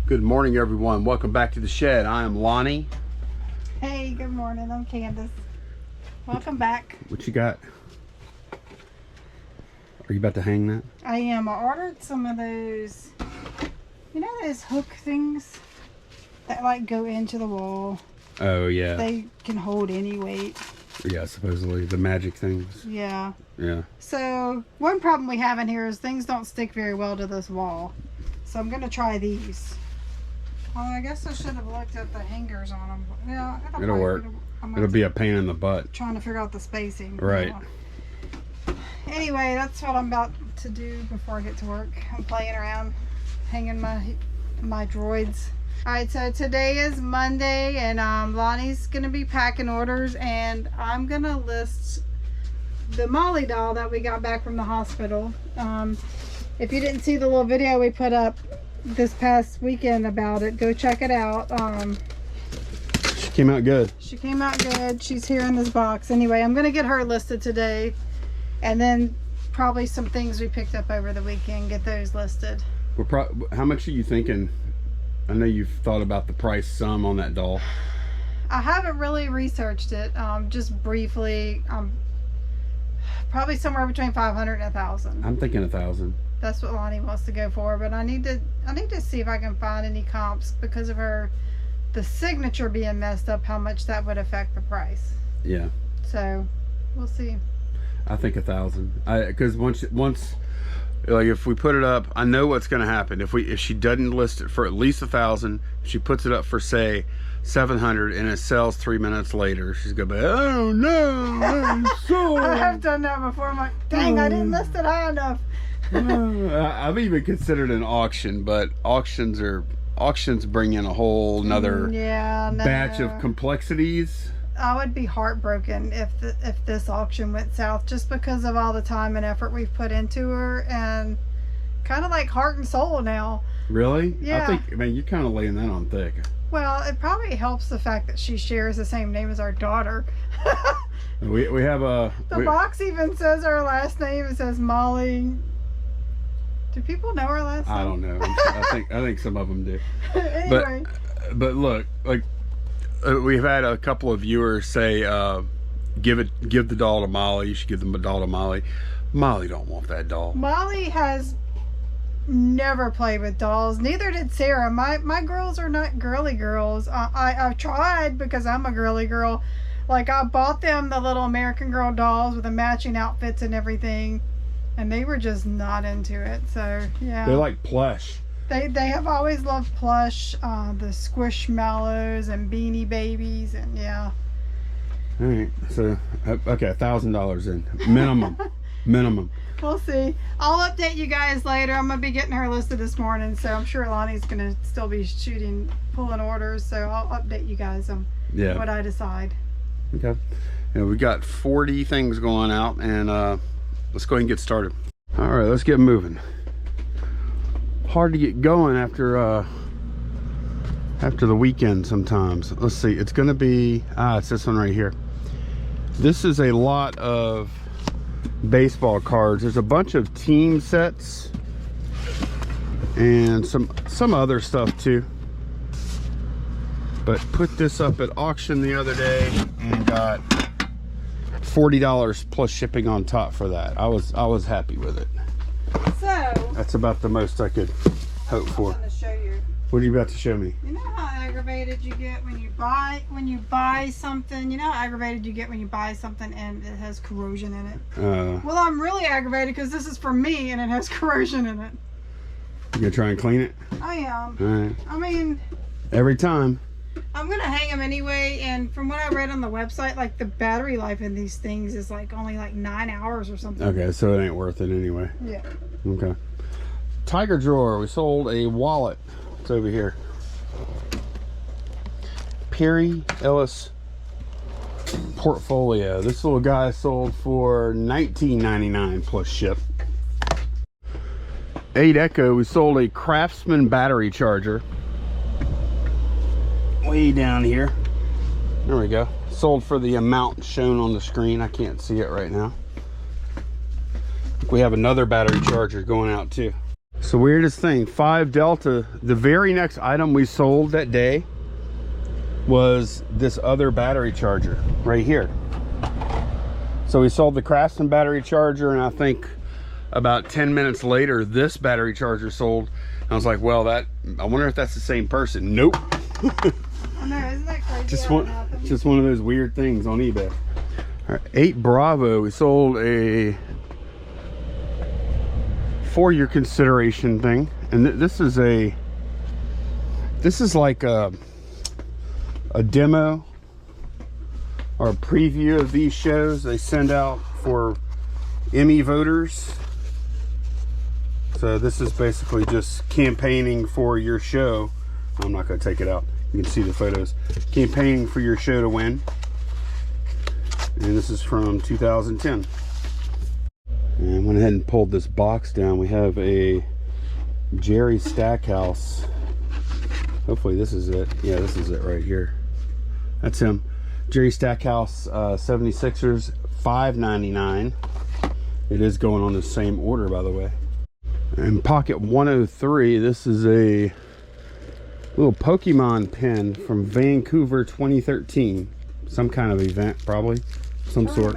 Good morning, everyone. Welcome back to the shed. I am Lonnie. Hey, good morning. I'm Candace. Welcome back. What you got? Are you about to hang that? I am. I ordered some of those, you know, those hook things that like go into the wall. Oh, yeah. They can hold any weight. Yeah, supposedly. The magic things. Yeah. Yeah. So, one problem we have in here is things don't stick very well to this wall. So, I'm going to try these. Well, I guess I should have looked at the hangers on them. Yeah, It'll work. It'll be a pain in the butt. Trying to figure out the spacing. Right. Yeah. Anyway, that's what I'm about to do before I get to work. I'm playing around, hanging my droids. Alright, so today is Monday, and Lonnie's going to be packing orders, and I'm going to list the Molly doll that we got back from the hospital. If you didn't see the little video we put up this past weekend about it, go check it out. She came out good. She came out good. She's here in this box. Anyway, I'm going to get her listed today, and then probably some things we picked up over the weekend, get those listed. How much are you thinking? I know you've thought about the price some on that doll. I haven't really researched it, just briefly. Probably somewhere between 500 and 1,000. I'm thinking 1,000. That's what Lonnie wants to go for, but I need to see if I can find any comps because of the signature being messed up, how much that would affect the price. Yeah. So we'll see. I think 1,000. Because once like if we put it up, I know what's going to happen. If she doesn't list it for at least 1,000, if she puts it up for say 700 and it sells 3 minutes later, she's gonna be, oh no, I'm sold. I have done that before. I'm like, dang, I didn't list it high enough. I've even considered an auction, but auctions bring in a whole nother batch of complexities. I would be heartbroken if this auction went south, just because of all the time and effort we've put into her, and kind of like heart and soul now. Really? Yeah. I think, man, you're kind of laying that on thick. Well, it probably helps the fact that she shares the same name as our daughter. we have a... The box even says our last name. It says Molly. Do people know our last name? I don't know. I think some of them do. Anyway. But look, like we've had a couple of viewers say, give the doll to Molly. You should give them a doll to Molly. Molly don't want that doll. Molly has never played with dolls. Neither did Sarah. My girls are not girly girls. I've tried because I'm a girly girl. Like, I bought them the little American Girl dolls with the matching outfits and everything, and they were just not into it. So yeah, they like plush. They have always loved plush, the Squishmallows and Beanie Babies, and yeah. All right, so okay, $1,000 in minimum. We'll see. I'll update you guys later. I'm gonna be getting her listed this morning, so I'm sure Lonnie's gonna still be pulling orders. So I'll update you guys on what I decide. Okay. Yeah, we got 40 things going out, and let's go ahead and get started. All right, let's get moving. Hard to get going after the weekend sometimes. Let's see. It's gonna be it's this one right here. This is a lot of baseball cards. There's a bunch of team sets and some other stuff too, but put this up at auction the other day and got $40 plus shipping on top for that. I was happy with it. So That's about the most I could hope for. I'm gonna show you. What are you about to show me? You know how aggravated you get when you buy something? You know how aggravated you get when you buy something and it has corrosion in it? Well, I'm really aggravated because this is for me and it has corrosion in it. You gonna try and clean it? I am. All right. I mean, every time. I'm gonna hang them anyway, and from what I read on the website, like the battery life in these things is like only like 9 hours or something. Okay, so it ain't worth it anyway. Yeah. Okay. Tiger drawer. We sold a wallet. It's over here. Perry Ellis portfolio. This little guy sold for $19.99 plus ship. 8 Echo. We sold a Craftsman battery charger. Way down here. There we go. Sold for the amount shown on the screen. I can't see it right now. We have another battery charger going out too. So weirdest thing, 5 Delta, the very next item we sold that day was this other battery charger right here. So we sold the Craftsman battery charger, and I think about 10 minutes later this battery charger sold. I was like, well, I wonder if that's the same person. Nope. I know, isn't that crazy? Just one of those weird things on eBay. All right, 8 Bravo, we sold a for your consideration thing, and this is like a demo or a preview of these shows they send out for Emmy voters. So this is basically just campaigning for your show. I'm not going to take it out, you can see the photos. Campaigning for your show to win, and this is from 2010. And went ahead and pulled this box down. We have a Jerry Stackhouse. Hopefully this is it. Yeah, this is it right here. That's him. Jerry Stackhouse 76ers, $5.99. It is going on the same order, by the way. And pocket 103, this is a little Pokemon pin from Vancouver 2013. Some kind of event, probably. Some sort.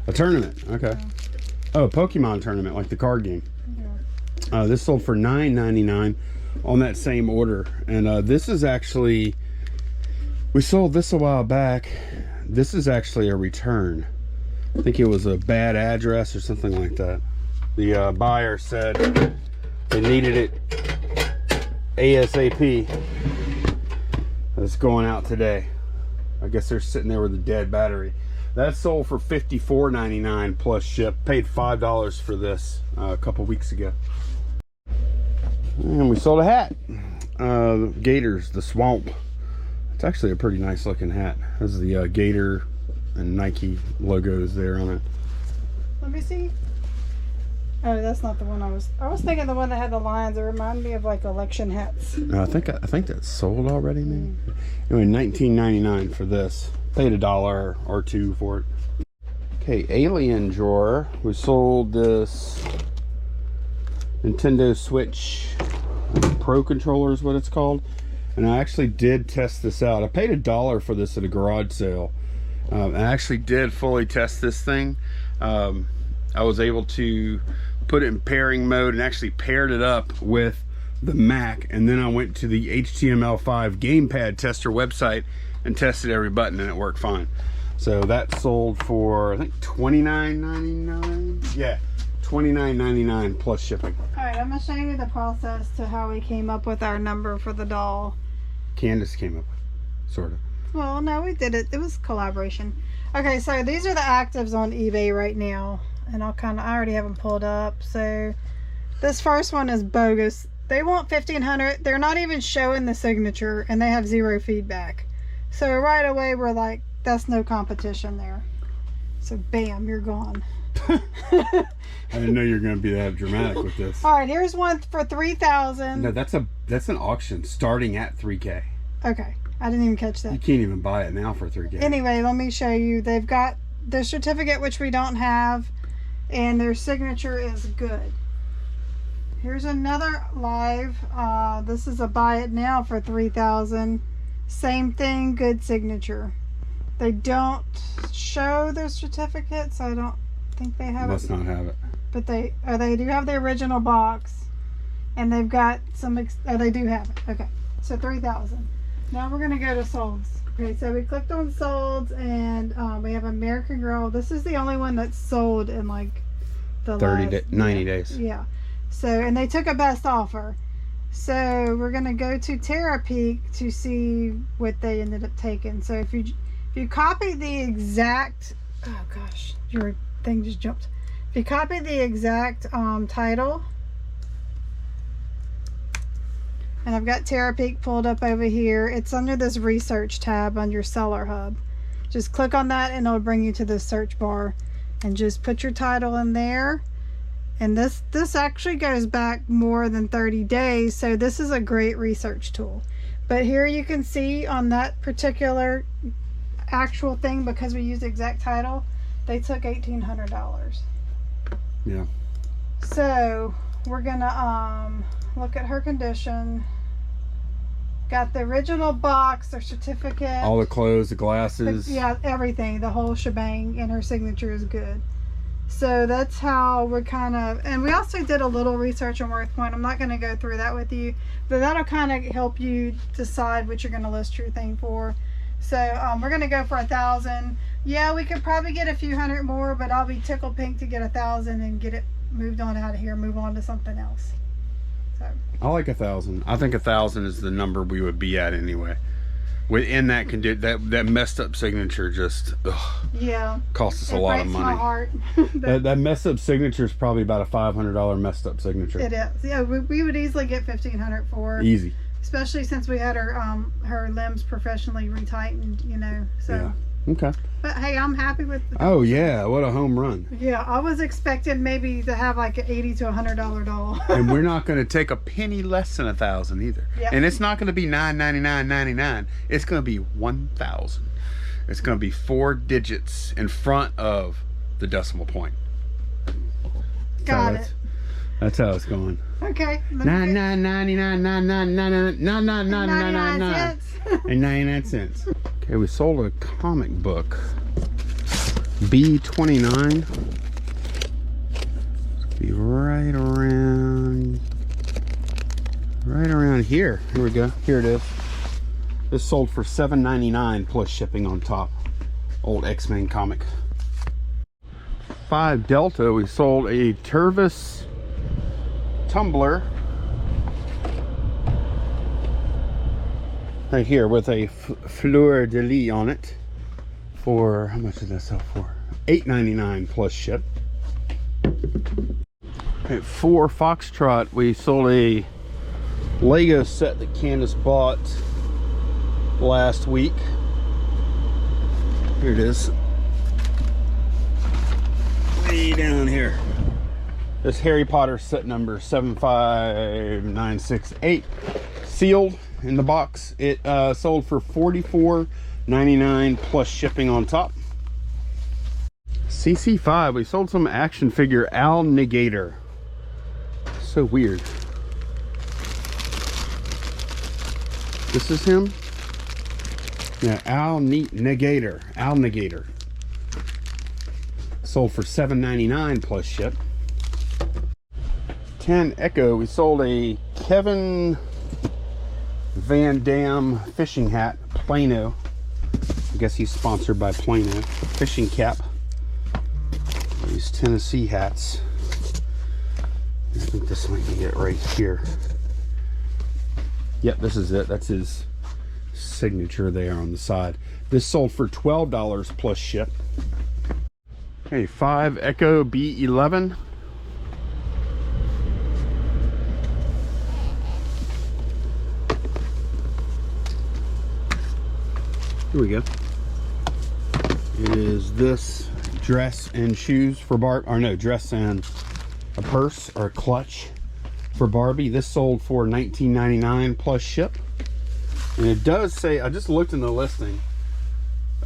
A tournament, okay. Yeah. Oh, Pokemon tournament, like the card game. Yeah. This sold for $9.99 on that same order. And this is actually, we sold this a while back. This is actually a return. I think it was a bad address or something like that. The buyer said they needed it ASAP. It's going out today. I guess they're sitting there with a dead battery. That sold for $54.99 plus ship. Paid $5 for this a couple weeks ago. And we sold a hat. Gators, the Swamp. It's actually a pretty nice looking hat. This is the Gator and Nike logos there on it. Let me see. Oh, that's not the one I was thinking the one that had the lions. It reminded me of like election hats. No, I think that's sold already, maybe. Anyway, $19.99 for this. Paid $1 or $2 for it. Okay, Alien drawer. We sold this Nintendo Switch Pro controller is what it's called. And I actually did test this out. I paid $1 for this at a garage sale. I actually did fully test this thing. I was able to put it in pairing mode and actually paired it up with the Mac, and then I went to the HTML5 gamepad tester website and tested every button, and it worked fine. So that sold for, I think, $29.99. Yeah, $29.99 plus shipping. All right, I'm gonna show you the process to how we came up with our number for the doll. Candace came up with, sort of. Well, no, we did it. It was collaboration. Okay, so these are the actives on eBay right now, and I already have them pulled up. So this first one is bogus. They want $1,500. They're not even showing the signature, and they have 0 feedback. So right away we're like, that's no competition there. So bam, you're gone. I didn't know you were going to be that dramatic with this. All right, here's one for $3,000. No, that's an auction starting at $3K. Okay, I didn't even catch that. You can't even buy it now for $3K. Anyway, let me show you. They've got their certificate, which we don't have, and their signature is good. Here's another live. This is a buy it now for $3,000. Same thing, good signature. They don't show their certificate, so I don't think they have Must not have it. But they do have the original box, and they've got some. They do have it. Okay, so $3,000. Now we're gonna go to solds. Okay, so we clicked on solds, and we have American Girl. This is the only one that's sold in like the 90 days. Yeah. So, and they took a best offer. So we're gonna go to Terapeak to see what they ended up taking. So if you copy the exact, oh gosh, your thing just jumped. If you copy the exact title, and I've got Terapeak pulled up over here. It's under this research tab on your Seller Hub. Just click on that and it'll bring you to the search bar, and just put your title in there. And this actually goes back more than 30 days, so this is a great research tool. But here you can see on that particular actual thing, because we used the exact title, they took $1,800. Yeah. So we're gonna look at her condition. Got the original box, their certificate, all the clothes, the glasses. Yeah, everything, the whole shebang, and her signature is good. So that's how we're kind of, and we also did a little research on Worth Point. I'm not going to go through that with you, but that'll kind of help you decide what you're going to list your thing for. So we're going to go for 1,000. Yeah, we could probably get a few hundred more, but I'll be tickled pink to get 1,000 and get it moved on out of here, move on to something else. So I like 1,000. I think 1,000 is the number we would be at anyway. Within that condition, that messed up signature just yeah, cost us a lot of money. My heart. that messed up signature is probably about a $500 messed up signature. It is. Yeah, we would easily get 1,500 for her. Easy. Especially since we had her limbs professionally retightened, you know. So. Yeah. Okay. But hey, I'm happy with. Oh yeah, what a home run! Yeah, I was expecting maybe to have like an $80 to $100 doll. And we're not going to take a penny less than 1,000 either. Yep. And it's not going to be $999.99. It's going to be 1,000. It's going to be 4 digits in front of the decimal point. Got it. That's how it's going. Okay. 99 and 99 cents. Okay, we sold a comic book, B29. It's be right around here. Here we go. Here it is. This sold for $7.99 plus shipping on top. Old X-Men comic. 5 Delta. We sold a Tervis tumbler. Right here with a fleur de lis on it for, how much did that sell for? $8.99 plus ship. At 4 Foxtrot, we sold a Lego set that Candace bought last week. Here it is. Way down here. This Harry Potter set number 75968, sealed in the box. It sold for $44.99 plus shipping on top. CC5, we sold some action figure Al Negator. So weird. This is him? Yeah, Al Negator. Al Negator. Sold for $7.99 plus ship. 10 Echo, we sold a Kevin Van Dam fishing hat, Plano. I guess he's sponsored by Plano. Fishing cap. These Tennessee hats. I think this might be it right here. Yep, this is it. That's his signature there on the side. This sold for $12 plus ship. Okay, 5 Echo B11. Here we go. It is this dress and shoes for dress and a purse or a clutch for Barbie. This sold for $19.99 plus ship. And it does say, I just looked in the listing,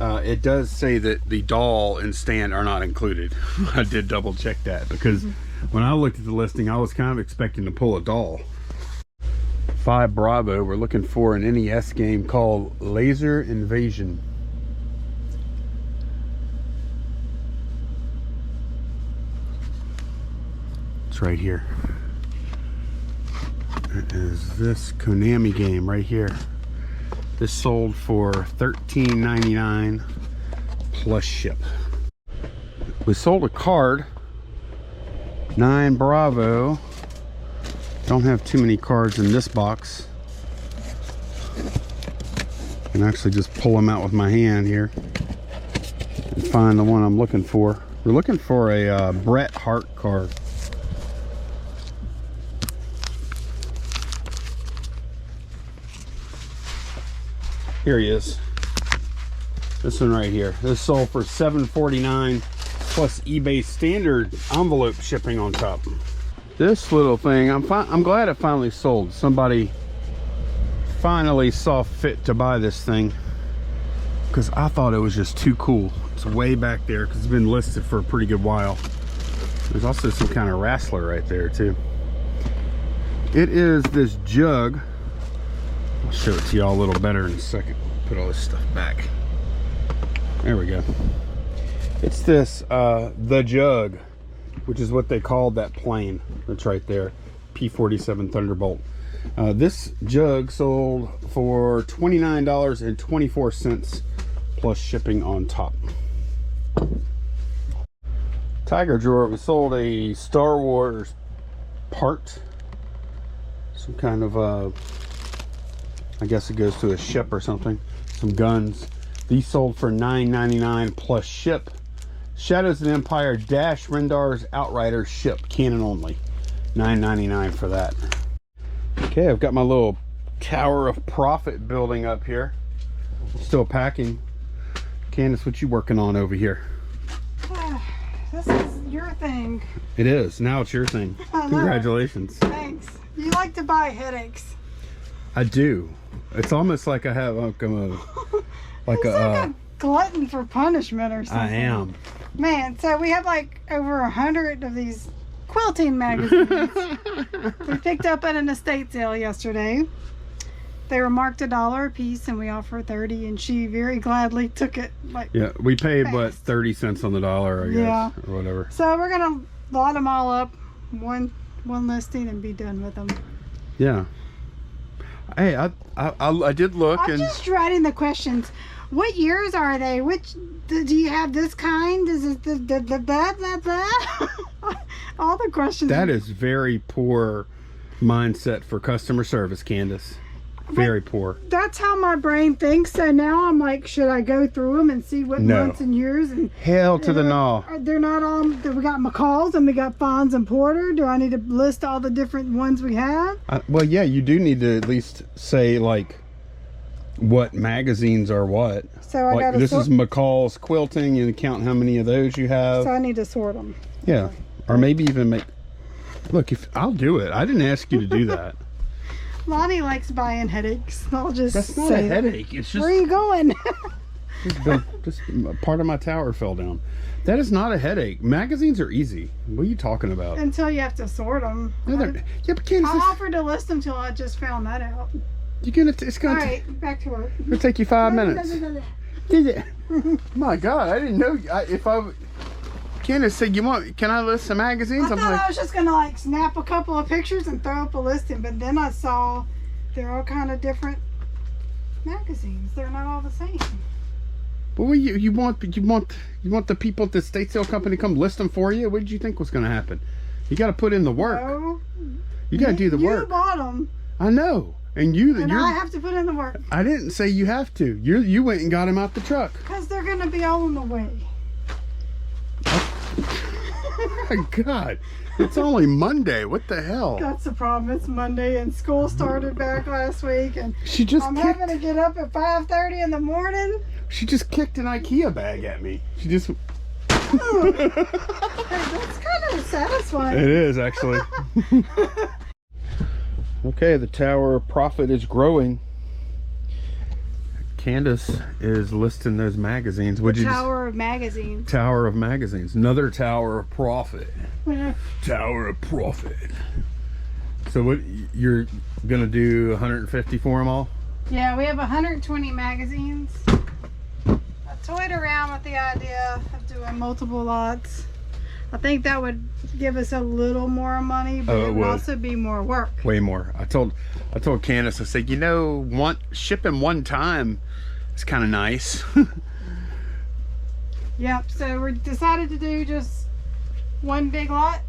it does say that the doll and stand are not included. I did double check that because when I looked at the listing, I was kind of expecting to pull a doll. 5 Bravo, we're looking for an NES game called Laser Invasion. It's right here. It is this Konami game right here. This sold for $13.99 plus ship. We sold a card, 9 Bravo. Don't have too many cards in this box. I can actually just pull them out with my hand here and find the one I'm looking for. We're looking for a Bret Hart card. Here he is. This one right here. This sold for $7.49 plus eBay standard envelope shipping on top. This little thing, I'm glad it finally sold. Somebody finally saw fit to buy this thing because I thought it was just too cool. It's way back there because it's been listed for a pretty good while. There's also some kind of wrestler right there too. It is this jug. I'll show it to y'all a little better in a second. Put all this stuff back. There we go. It's this the jug, which is what they called that plane that's right there, P-47 Thunderbolt. This jug sold for $29.24 plus shipping on top. Tiger drawer, we sold a Star Wars part, some kind of I guess it goes to a ship or something, some guns. These sold for $9.99 plus ship. Shadows of the Empire Dash Rendar's Outriders ship, cannon only, $9.99 for that. Okay, I've got my little tower of profit building up here, still packing. Candace, what you working on over here? This is your thing. It is. Now it's your thing. Congratulations. Thanks. You like to buy headaches. I do. It's almost like I have like a glutton for punishment or something. I am. Man, so we have like over 100 of these quilting magazines. We picked up at an estate sale yesterday. They were marked $1 a piece, and we offered 30, and she very gladly took it. Like, yeah, we paid fast. What, 30 cents on the dollar, I guess, yeah, or whatever. So we're gonna lot them all up, one listing, and be done with them. Yeah. Hey, I did look. I'm just writing the questions. What years are they? Which do you have this kind? Is it the blah blah blah? All the questions. That is very poor mindset for customer service, Candace. Very poor. That's how my brain thinks. So now I'm like, should I go through them and see what months and years? And hell to the no. They're not all. We got McCall's and we got Fons and Porter. Do I need to list all the different ones we have? Well, yeah, you do need to at least say like what magazines are what. So I like, got this is McCall's Quilting. You count how many of those you have. So I need to sort them. Yeah, or maybe even make. Look, if I'll do it. I didn't ask you to do that. Lonnie likes buying headaches. I'll just That's not say a headache. It's just. Where are you going? just part of my tower fell down. That is not a headache. Magazines are easy. What are you talking about? Until you have to sort them. No, yeah, but Candace, I offered to list them till I just found that out. You're gonna. It's gonna. All right, back to work. It'll take you 5 minutes. My God, I didn't know. Candace said, can I list some magazines? I thought I was just gonna like snap a couple of pictures and throw up a listing, but then I saw they're all kind of different magazines. They're not all the same. But what you want the people at the estate sale company to come list them for you? What did you think was gonna happen? You got to put in the work. No, you got to do the work. You bought them. I know, and I have to put in the work. I didn't say you have to. You went and got them out the truck. Because they're gonna be all on the way. Oh my God, it's only Monday. What the hell? That's the problem. It's Monday and school started back last week, and I'm having to get up at 5:30 in the morning. She just kicked an IKEA bag at me. She just. Hey, that's kind of satisfying. It is actually. Okay, the Tower of Profit is growing. Candace is listing those magazines. Tower of magazines. Tower of magazines. Another Tower of Profit. Tower of Profit. So what, you're gonna do 150 for them all? Yeah, we have 120 magazines. I toyed around with the idea of doing multiple lots. I think that would give us a little more money, but it would also be more work. Way more. I told Candace, I said, shipping one time is kind of nice. Yep, so we decided to do just one big lot,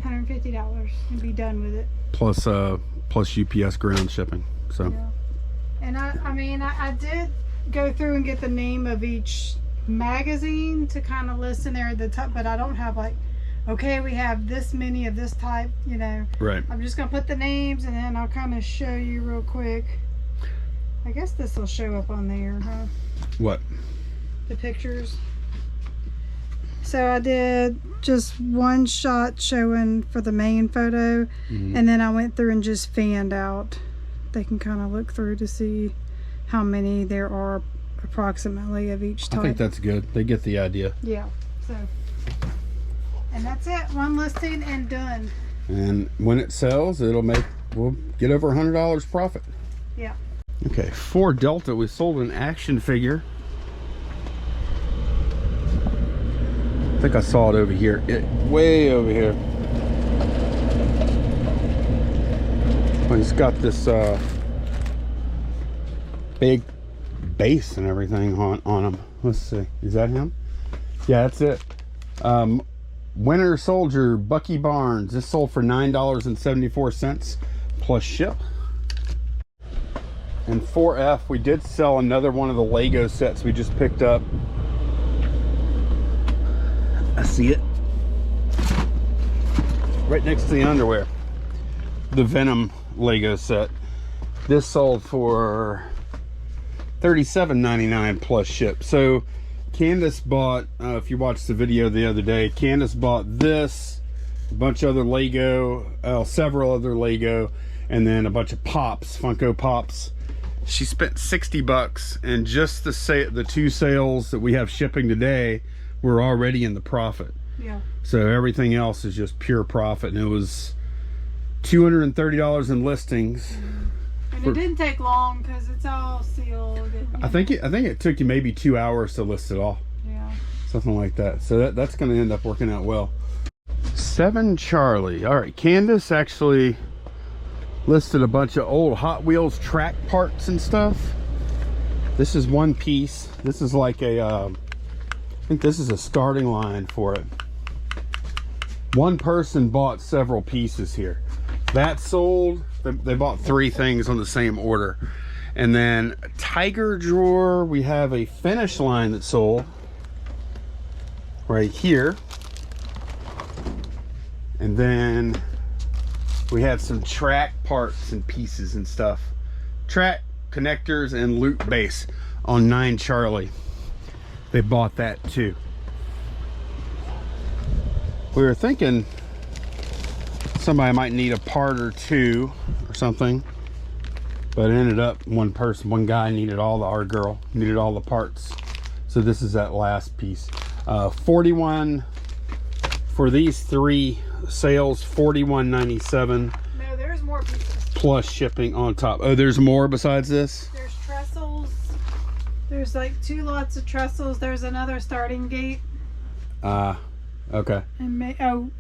$150, and be done with it. Plus UPS ground shipping. So. Yeah. And I did go through and get the name of each magazine to kind of list in there at the top, but I don't have like, okay, we have this many of this type, Right. I'm just gonna put the names and then I'll kind of show you real quick. I guess this will show up on there, huh? What? The pictures. So I did just one shot showing for the main photo, and then I went through and just fanned out. They can kind of look through to see how many there are approximately of each type. I think that's good. They get the idea. Yeah. So, and that's it. One listing and done. And when it sells, we'll get over $100 profit. Yeah. Okay, for Delta, we sold an action figure. I think I saw it over here. Way over here. Well, it's got this big base and everything on him. Let's see. Is that him? Yeah, that's it. Winter Soldier Bucky Barnes. This sold for $9.74 plus ship. And 4F, we did sell another one of the Lego sets we just picked up. I see it right next to the underwear. The Venom Lego set. This sold for $37.99 plus ship. So Candace bought, if you watched the video the other day, Candace bought this, a bunch of other Lego, several other Lego, and then a bunch of Pops, Funko Pops. She spent 60 bucks, and just the two sales that we have shipping today, we're already in the profit. Yeah. So everything else is just pure profit, and it was $230 in listings. And it didn't take long because it's all sealed. I think it took you maybe 2 hours to list it all. Yeah. Something like that. So that's going to end up working out well. 7 Charlie. All right, Candace actually listed a bunch of old Hot Wheels track parts and stuff. This is one piece. This is like a I think this is a starting line for it. One person bought several pieces here. That sold. They bought 3 things on the same order. And then Tiger Drawer, we have a finish line that sold right here. And then we had some track parts and pieces and stuff. Track connectors and loop base on 9 Charlie. They bought that too. We were thinking somebody might need a part or two or something, but it ended up one guy needed our girl needed all the parts. So this is that last piece. 41 for these 3 sales, $41.97. No, there's more pieces. Plus shipping on top. Oh, there's more besides this? There's trestles. There's like 2 lots of trestles. There's another starting gate. Okay. And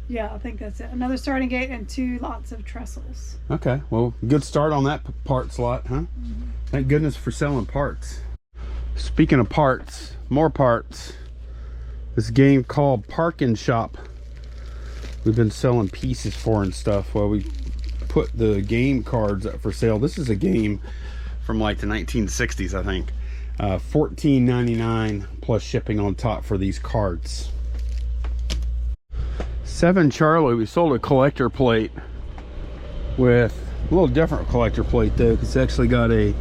yeah, I think that's it. Another starting gate and 2 lots of trestles. Okay, well, good start on that part slot, huh? Thank goodness for selling parts. Speaking of parts, more parts. This game called Parkin' Shop. We've been selling pieces for and stuff. Well, we put the game cards up for sale. This is a game from like the 1960s, I think. $14.99 plus shipping on top for these cards. 7 Charlie, we sold a collector plate with a little different collector plate though, because it's actually got a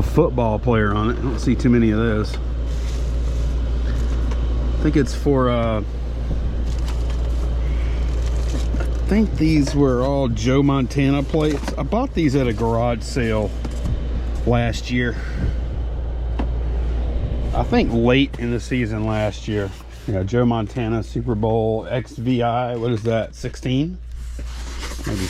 football player on it. I don't see too many of those. I think it's for I think these were all Joe Montana plates. I bought these at a garage sale last year. I think late in the season last year. Yeah, Joe Montana Super Bowl XVI. What is that? 16? Maybe.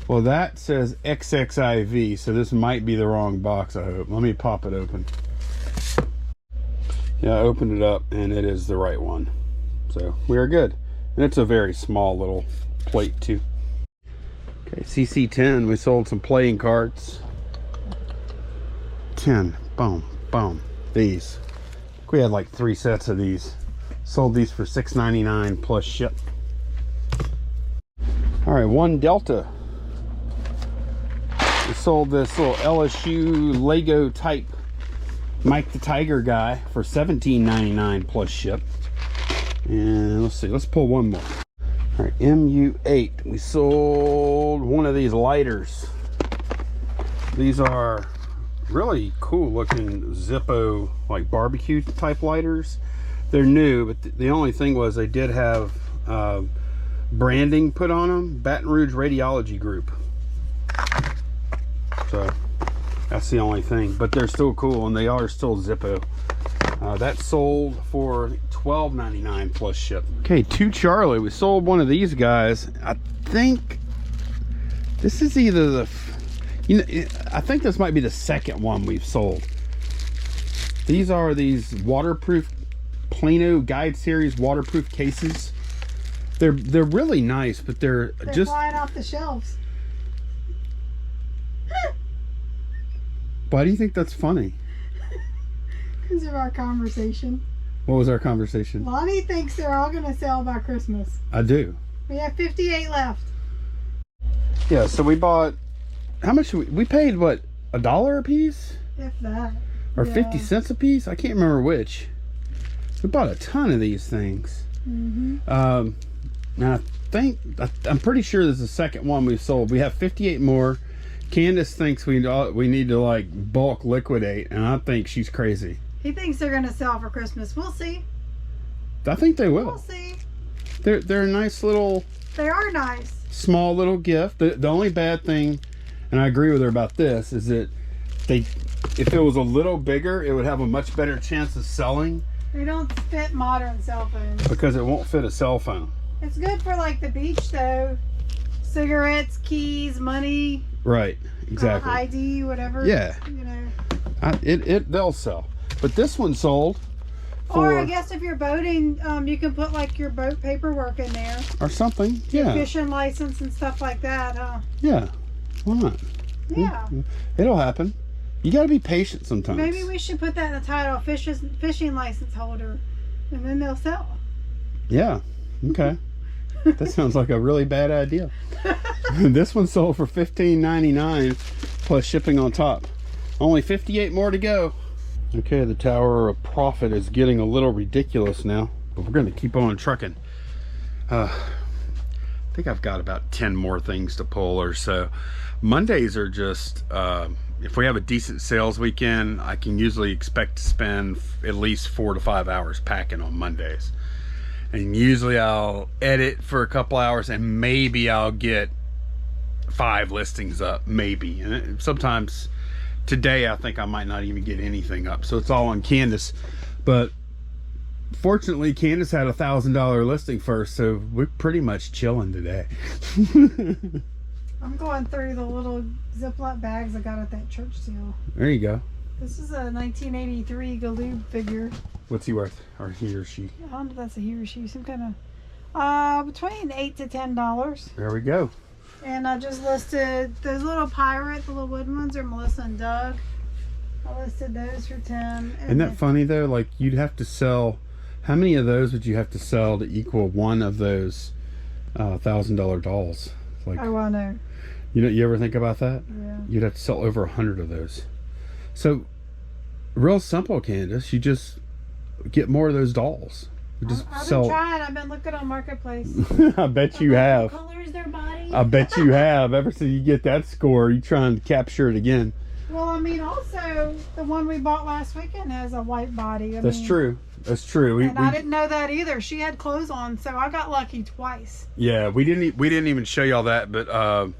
Well, that says XXIV, so this might be the wrong box. I hope. Let me pop it open. Yeah, I opened it up, and it is the right one. So we are good. And it's a very small little plate too. Okay, CC10. We sold some playing cards. 10. Boom, boom. These. We had like 3 sets of these. Sold these for $6.99 plus ship. All right, 1 Delta. We sold this little LSU Lego type Mike the Tiger guy for $17.99 plus ship. And let's see, let's pull one more. All right, MU8. We sold one of these lighters. These are really cool looking Zippo, like barbecue type lighters. They're new, but the only thing was they did have branding put on them. Baton Rouge Radiology Group. So that's the only thing, but they're still cool, and they are still Zippo. That sold for $12.99 plus ship. Okay, to Charlie, we sold one of these guys. I think this is either the, I think this might be the second one we've sold. These are these waterproof Plano Guide Series waterproof cases. They're really nice, but they're just flying off the shelves. Why do you think that's funny? Because of our conversation. What was our conversation? Lonnie thinks they're all going to sell by Christmas. I do. We have 58 left. Yeah, so we bought, how much we paid, what, $1 a piece? If that. Or yeah. 50 cents a piece? I can't remember which. We bought a ton of these things. Mm-hmm. Now I'm pretty sure this is the second one we've sold. We have 58 more. Candace thinks we need to like bulk liquidate, and I think she's crazy. He thinks they're gonna sell for Christmas. We'll see. I think they will. We'll see. They're a nice little. They are nice. Small little gift. The only bad thing, and I agree with her about this, is that if it was a little bigger, it would have a much better chance of selling. They don't fit modern cell phones. Because it won't fit a cell phone. It's good for like the beach though. Cigarettes, keys, money. Right, exactly. ID, whatever. Yeah. You know. They'll sell. But this one sold for... Or I guess if you're boating, you can put like your boat paperwork in there. Or something, Your yeah. fishing license and stuff like that, huh? Yeah, why not? Yeah. It'll happen. You gotta be patient sometimes. Maybe we should put that in the title, fishing license holder, and then they'll sell. Yeah, okay. That sounds like a really bad idea. This one sold for $15.99 plus shipping on top. Only 58 more to go. Okay, the Tower of Profit is getting a little ridiculous now, but we're going to keep on trucking. I think I've got about 10 more things to pull or so. Mondays are just, if we have a decent sales weekend, I can usually expect to spend at least 4 to 5 hours packing on Mondays. And usually I'll edit for a couple hours and maybe I'll get 5 listings up, maybe. And sometimes today I think I might not even get anything up. So it's all on Candace. But fortunately, Candace had a $1,000 listing first, so we're pretty much chilling today. I'm going through the little Ziploc bags I got at that church sale. There you go. This is a 1983 Galoob figure. What's he worth? Or he or she? I don't know if that's a he or she. Some kind of between $8 to $10. There we go. And I just listed those little pirate, the little wooden ones are Melissa and Doug. I listed those for 10. Isn't that funny though? Like you'd have to sell, how many of those would you have to sell to equal one of those $1,000 dolls? Like, oh, I know. You ever think about that? Yeah. You'd have to sell over 100 of those. So real simple, Candace. You just get more of those dolls. You just I've sell. been trying. I've been looking on Marketplace. I bet you have. Colors their body. I bet you have. Ever since you get that score, you trying to capture it again. Well, I mean, also the one we bought last weekend has a white body. That's true. That's true. I didn't know that either. She had clothes on, so I got lucky twice. Yeah, we didn't even show y'all that, but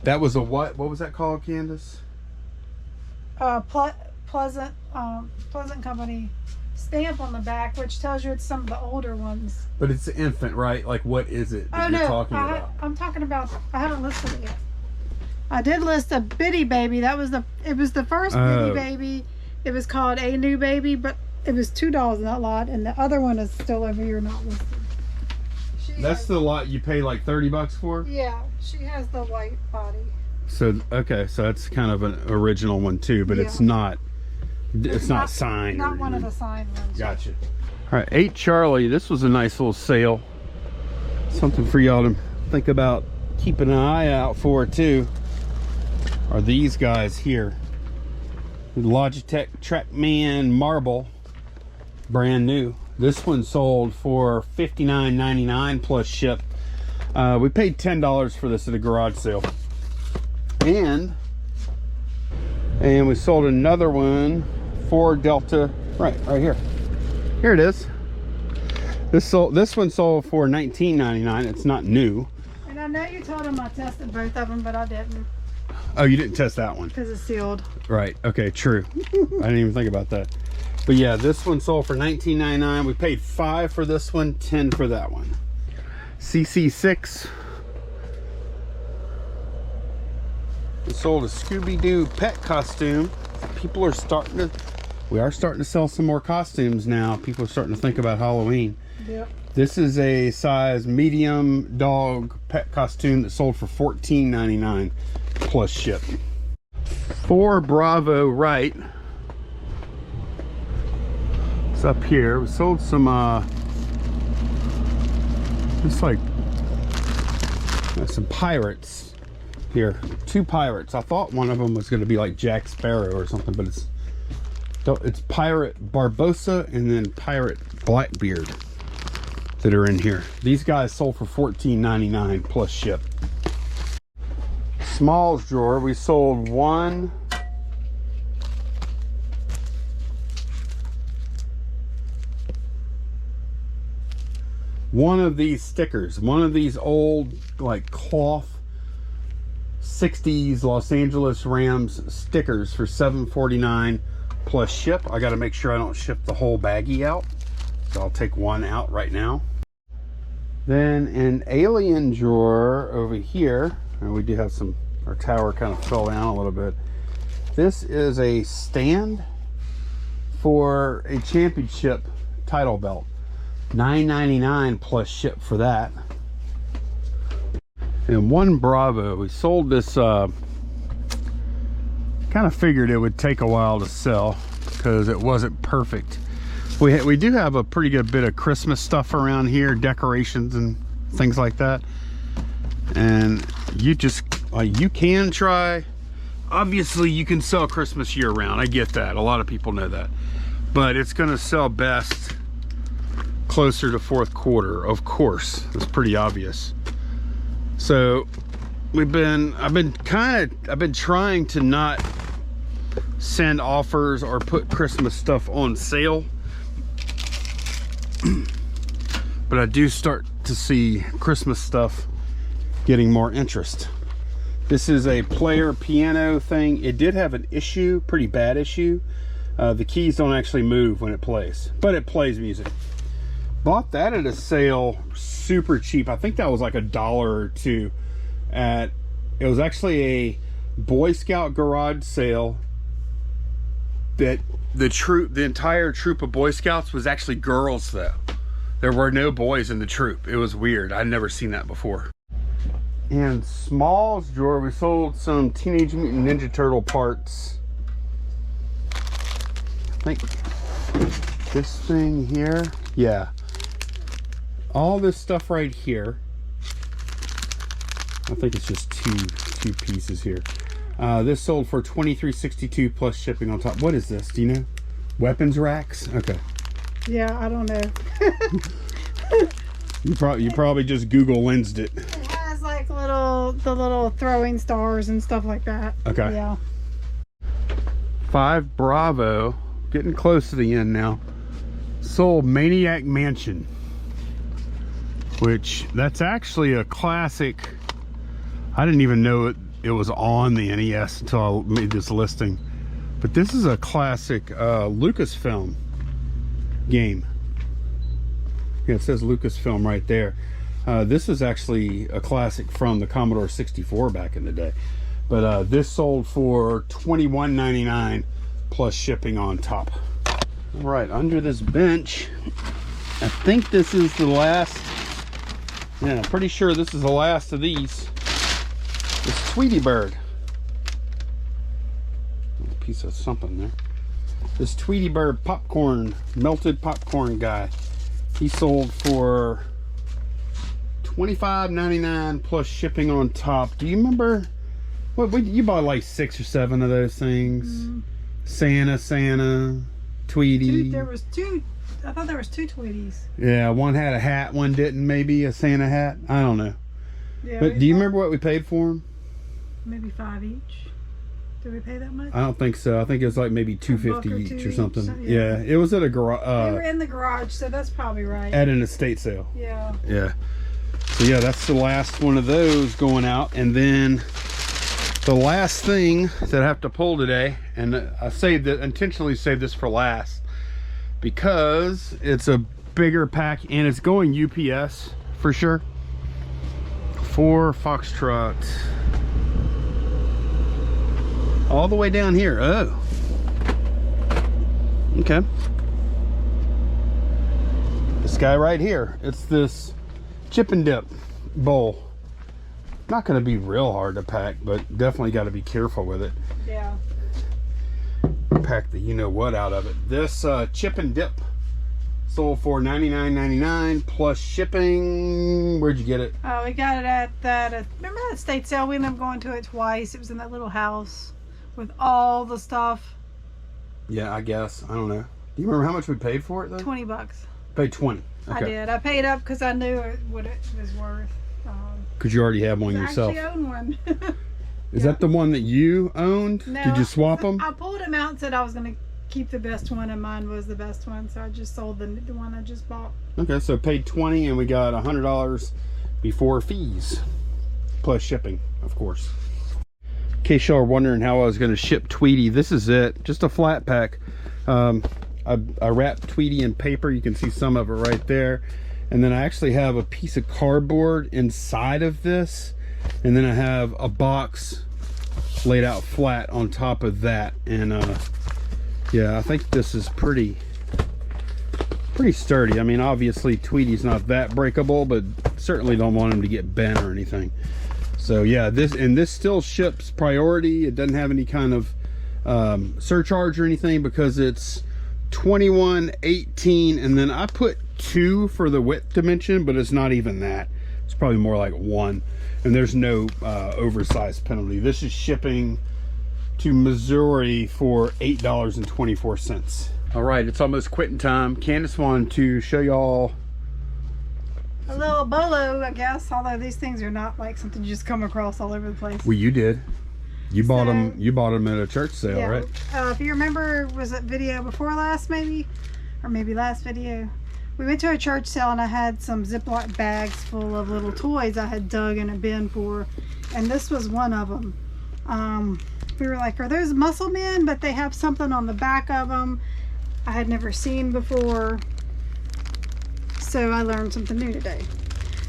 that was a what? What was that called, Candace? Pleasant Company stamp on the back, which tells you it's some of the older ones. But it's the infant, right? Like, what is it that you're talking about? I'm talking about. I haven't listed it yet. I did list a bitty baby. It was the first bitty baby. It was called A New Baby, but it was $2 in that lot, and the other one is still over here, not listed. That's the lot you pay like $30 for? Yeah, she has the white body. So okay, so that's kind of an original one too, but it's not signed. Not one of the signed ones. Gotcha. All right, 8 Charlie. This was a nice little sale. Something for y'all to think about keeping an eye out for too. Are these guys here? The Logitech Trackman Marble, brand new. This one sold for $59.99 plus ship. We paid $10 for this at a garage sale, and we sold another one, Ford Delta, right here. Here it is. This one sold for $19.99. It's not new. And I know you told them I tested both of them, but I didn't. Oh, you didn't test that one because it's sealed. right? Okay, true. I didn't even think about that. But yeah, this one sold for $19.99. We paid $5 for this one, $10 for that one. CC6. We sold a Scooby-Doo pet costume. People are starting to, we are starting to sell some more costumes now. People are starting to think about Halloween. Yep. This is a size medium dog pet costume that sold for $14.99 plus ship. 4 Bravo right. It's up here. We sold some it's like some pirates here. 2 pirates. I thought one of them was going to be like Jack Sparrow or something, but it's Pirate Barbossa and then Pirate Blackbeard that are in here. These guys sold for $14.99 plus ship. Smalls drawer, we sold one of these stickers, one of these old like cloth 60s Los Angeles Rams stickers for $7.49 plus ship. I got to make sure I don't ship the whole baggie out, so I'll take one out right now. Then an alien drawer over here, and we do have some, our tower kind of fell down a little bit. This is a stand for a championship title belt. $9.99 plus ship for that. And one Bravo, we sold this, kind of figured it would take a while to sell because it wasn't perfect. We do have a pretty good bit of Christmas stuff around here, decorations and things like that. And you just, you can try, obviously you can sell Christmas year round. I get that, a lot of people know that. But it's gonna sell best closer to fourth quarter, of course. It's pretty obvious. So I've been trying to not send offers or put Christmas stuff on sale. But I do start to see Christmas stuff getting more interest. This is a player piano thing. It did have an issue, pretty bad issue. The keys don't actually move when it plays, but it plays music. Bought that at a sale super cheap. I think that was like $1 or $2 at, it was actually a Boy Scout garage sale that the entire troop of Boy Scouts was actually girls though. There were no boys in the troop. It was weird. I'd never seen that before. And Smalls drawer, we sold some Teenage Mutant Ninja Turtle parts. I think this thing here, yeah. All this stuff right here. I think it's just two pieces here. This sold for $23.62 plus shipping on top. What is this? Do you know? Weapons racks? Okay. Yeah, I don't know. You probably just Google Lensed it. It has like the little throwing stars and stuff like that. Okay. Yeah. 5 Bravo, getting close to the end now. Sold Maniac Mansion, which that's actually a classic. I didn't even know it was on the NES until I made this listing. But this is a classic Lucasfilm game. Yeah, it says Lucasfilm right there. This is actually a classic from the Commodore 64 back in the day. But this sold for $21.99 plus shipping on top. All right, under this bench, I think this is the last. Yeah, I'm pretty sure this is the last of these. This Tweety Bird. A piece of something there. This Tweety Bird popcorn, melted popcorn guy. He sold for $25.99 plus shipping on top. Do you remember? What you bought like 6 or 7 of those things? Santa, Tweety. There was 2. I thought there was 2 Tweeties. Yeah, one had a hat, one didn't. Maybe a Santa hat. I don't know. Yeah, but do you remember what we paid for them? Maybe 5 each. Did we pay that much? I don't think so. I think it was like maybe $2.50 each or something. Yeah, it was at a garage. They were in the garage, so that's probably right. At an estate sale. Yeah. Yeah. So yeah, that's the last one of those going out, and then the last thing that I have to pull today, and I intentionally saved this for last, because it's a bigger pack and it's going UPS for sure. 4 Foxtrot. All the way down here. Oh. Okay. This guy right here. It's this chip and dip bowl. Not going to be real hard to pack, but definitely got to be careful with it. Yeah. Pack the you-know-what out of it. This chip and dip sold for $99.99 plus shipping. Where'd you get it? We got it at that. Remember that state sale? We ended up going to it twice. It was in that little house with all the stuff. Yeah, I guess. I don't know. Do you remember how much we paid for it though? $20. Paid 20. Okay. I did. I paid up because I knew what it was worth. Because you already have one yourself. I actually own one. Is that the one that you owned? No, Did you swap them? I pulled them out and said I was going to keep the best one, and mine was the best one, so I just sold the one I just bought. Okay, so paid 20 and we got $100 before fees, plus shipping, of course. In case y'all are wondering how I was going to ship Tweety, this is it. Just a flat pack. I wrapped Tweety in paper. You can see some of it right there. And then I actually have a piece of cardboard inside of this. And then I have a box laid out flat on top of that. And yeah, I think this is pretty sturdy. I mean, obviously Tweety's not that breakable, but certainly don't want him to get bent or anything. So yeah, this still ships priority. It doesn't have any kind of surcharge or anything because it's 21.18, and then I put 2 for the width dimension, but it's not even that. It's probably more like 1, and there's no oversized penalty. This is shipping to Missouri for $8.24. All right, it's almost quitting time. Candace wanted to show y'all a little bolo, I guess, although these things are not like something you just come across all over the place. Well, you did. You bought them. You bought them at a church sale, yeah, right? If you remember, was it video before last, maybe, or maybe last video? We went to a church sale and I had some Ziploc bags full of little toys I had dug in a bin for, and this was one of them. We were like, "Are those muscle men?" But they have something on the back of them I had never seen before. So I learned something new today.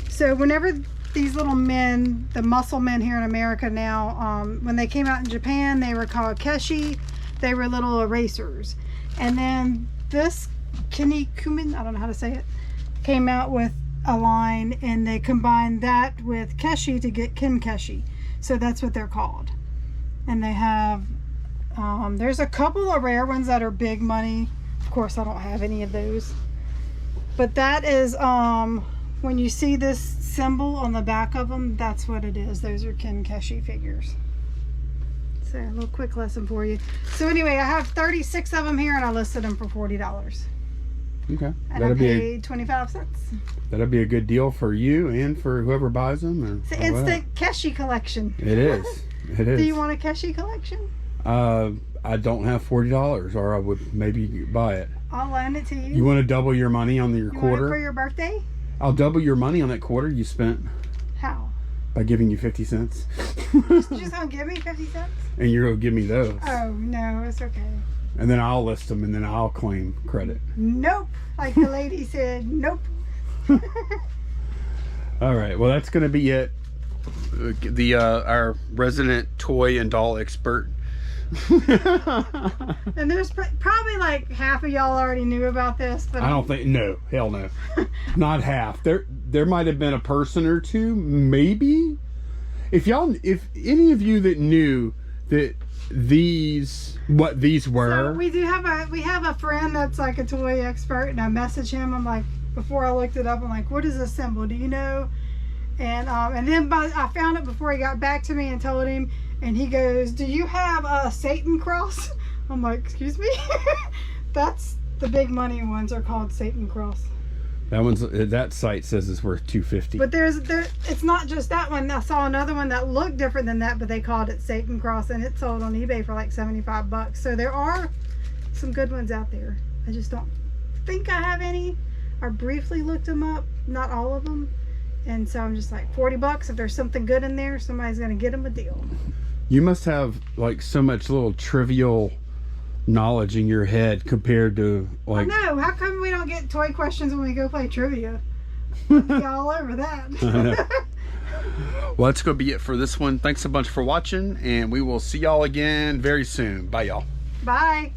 So whenever these little men, the muscle men here in America now, when they came out in Japan, they were called Kinkeshi. They were little erasers. And then this Kinkeshi, I don't know how to say it, came out with a line, and they combined that with Keshi to get Kinkeshi. So that's what they're called. And they have, there's a couple of rare ones that are big money. Of course, I don't have any of those. But that is, when you see this symbol on the back of them, that's what it is. Those are Kinkeshi figures. So a little quick lesson for you. So anyway, I have 36 of them here, and I listed them for $40. Okay. And I paid 25 cents. That'll be a good deal for you and for whoever buys them. Or, it's the instant Keshi collection. It is. It is. Do you want a Keshi collection? I don't have $40, or I would maybe buy it. I'll loan it to you. You want to double your money on your quarter? Want it for your birthday? I'll double your money on that quarter you spent. How? By giving you 50 cents. You're just gonna give me 50 cents? And you're gonna give me those. Oh no, it's okay. And then I'll list them, and then I'll claim credit. Nope. Like the lady said, nope. All right. Well, that's gonna be it. Our resident toy and doll expert. And there's probably like half of y'all already knew about this, but I don't think, no, hell no. Not half. There might have been a person or two, maybe. If any of you that knew that what these were. So we have a friend that's like a toy expert, and I messaged him. I'm like, before I looked it up, I'm like, what is this symbol? Do you know? And then I found it before he got back to me and told him. And he goes, do you have a Satan cross? I'm like, excuse me? That's the big money ones are called Satan cross. That site says it's worth $250. But it's not just that one. I saw another one that looked different than that, but they called it Satan cross, and it sold on eBay for like $75. So there are some good ones out there. I just don't think I have any. I briefly looked them up, not all of them. And so I'm just like, $40. If there's something good in there, somebody's gonna get them a deal. You must have like so much little trivial knowledge in your head compared to like. No, how come we don't get toy questions when we go play trivia? We'll be all over that. Well, that's gonna be it for this one. Thanks a bunch for watching, and we will see y'all again very soon. Bye, y'all. Bye.